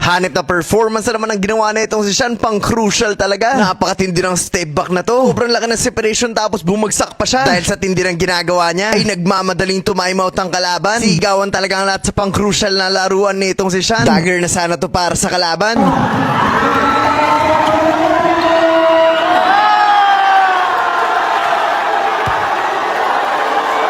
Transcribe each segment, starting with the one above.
Hanip na performance na naman ang ginawa na itong si Sean, pang crucial talaga. Napakatindi ng step back na to. Sobrang laki ng separation tapos bumagsak pa siya. Dahil sa tindi ng ginagawa niya, ay nagmamadaling time out ang kalaban. Sigawan talaga ang lahat sa pang crucial na laruan na itong si Sean. Dagger na sana to para sa kalaban.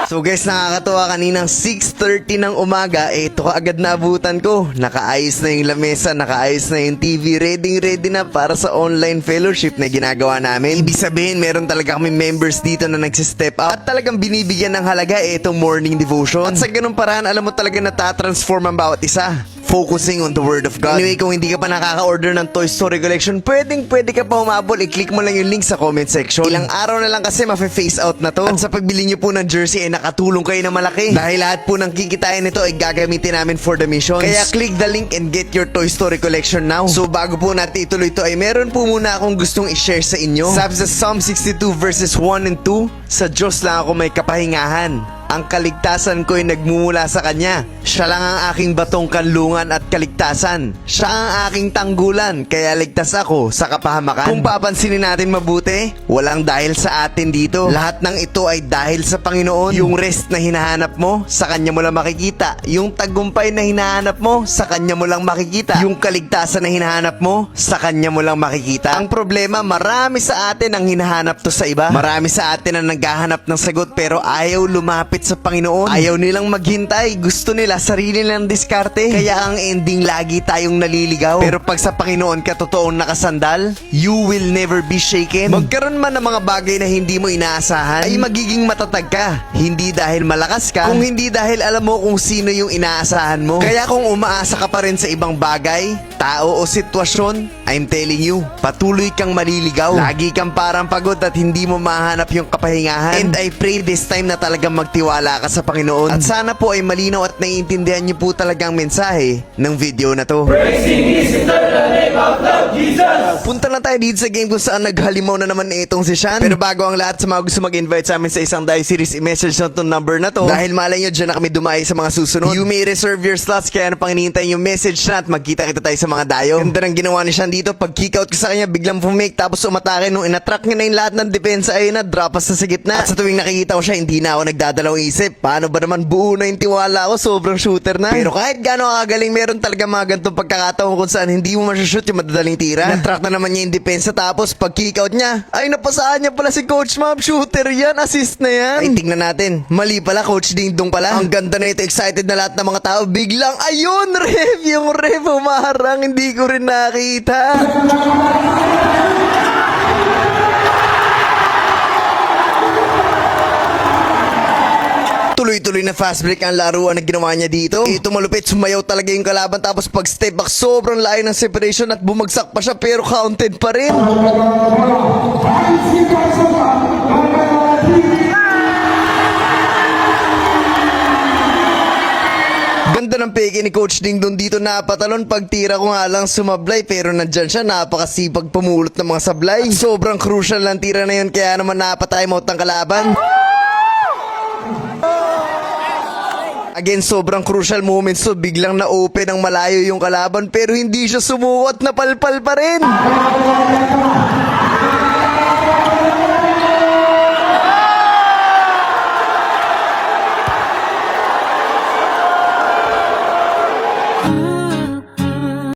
So guys, nakakatuwa, kaninang 6:30 ng umaga, ito kaagad naabutan ko. Nakaayos na yung lamesa, nakaayos na yung TV, ready na para sa online fellowship na ginagawa namin. Ibig sabihin, meron talaga kami members dito na nagsistep up at talagang binibigyan ng halaga itong morning devotion. At sa ganung paraan, alam mo talaga natatransform ang bawat isa. Focusing on the Word of God. Anyway, kung hindi ka pa nakaka-order ng Toy Story Collection, pwede ka pa umabol. I-click mo lang yung link sa comment section. Ilang araw na lang kasi mafe-face out na to. At sa pagbili nyo po ng jersey ay nakatulong kayo na malaki. Dahil lahat po ng kikitain nito ay gagamitin namin for the missions. Kaya click the link and get your Toy Story Collection now. So bago po natin ituloy ito ay meron po muna akong gustong i-share sa inyo. Sabi sa Psalm 62 verses 1 and 2, sa Diyos lang ako may kapahingahan. Ang kaligtasan ko ay nagmumula sa Kanya. Siya lang ang aking batong kanlungan at kaligtasan. Siya ang aking tanggulan, kaya ligtas ako sa kapahamakan. Kung papansinin natin mabuti, walang dahil sa atin dito. Lahat ng ito ay dahil sa Panginoon. Yung rest na hinahanap mo, sa Kanya mo lang makikita. Yung tagumpay na hinahanap mo, sa Kanya mo lang makikita. Yung kaligtasan na hinahanap mo, sa Kanya mo lang makikita. Ang problema, marami sa atin ang hinahanap to sa iba. Marami sa atin ang naghahanap ng sagot pero ayaw lumapit sa Panginoon. Ayaw nilang maghintay. Gusto nila sarili nilang diskarte. Kaya ang ending, lagi tayong naliligaw. Pero pag sa Panginoon ka totoong nakasandal, you will never be shaken. Magkaroon man ng mga bagay na hindi mo inaasahan, ay magiging matatag ka. Hindi dahil malakas ka, kung hindi dahil alam mo kung sino yung inaasahan mo. Kaya kung umaasa ka pa rin sa ibang bagay, tao o sitwasyon, I'm telling you, patuloy kang maliligaw. Lagi kang parang pagod at hindi mo mahanap yung kapahingahan. And I pray this time na talagang magtiwala ka sa Panginoon. At sana po ay malinaw at naiintindihan niyo po talagang mensahe ng video na to. Punta na tayo dito sa game kung saan naghalimaw na naman itong si Sean. Pero bago ang lahat, sa mga gusto mag-invite sa amin sa isang dive series, i-message na itong number na to. Dahil malay nyo, dyan na kami dumayo sa mga susunod. You may reserve your slots, kaya ano pang hinihintay yung message na at magkita-kita tayo sa mga dayo. Ganda ng ginawa ni Sean dito. Pag kick out ka sa kanya, biglang pumake tapos umatake. Nung inatrack niya na yung lahat ng depensa, ayun na, drop us sa gitna. At sa tuwing nakikita ko siya, hindi na ako nagdadalawang isip. Paano ba naman buo na yung tiwala ko? Sobrang shooter na. Pero kahit gaano kagaling, meron talaga mga ganitong pagkakataon kung saan hindi mo masushoot yung madadaling tira. Natrack na naman niya yung depensa tapos pag kick out niya, ay napasaan niya pala si Coach Ma'am. Shooter yan, assist na yan. Ay tingnan natin, mali pala, Coach Ding Dong pala. Ang ganda na ito, excited na lahat ng mga tao. Biglang, ayun, ref, yung ref umaharang, hindi ko rin nakita. Tuloy-tuloy na fast break ang laruan na ginawa niya dito. Ito malupit, sumayaw talaga yung kalaban tapos pag step back, sobrang layo ng separation at bumagsak pa siya pero counted pa rin. Ganda ng peke ni Coach Ding Dong dito, napatalon. Pagtira ko nga lang sumablay pero nandyan siya, napakasipag pumulot ng mga sablay. Sobrang crucial ng tira na yun kaya naman napatime out ang kalaban. Again, sobrang crucial moments to. Biglang na-open ang malayo yung kalaban pero hindi siya sumuko at napalpal pa rin.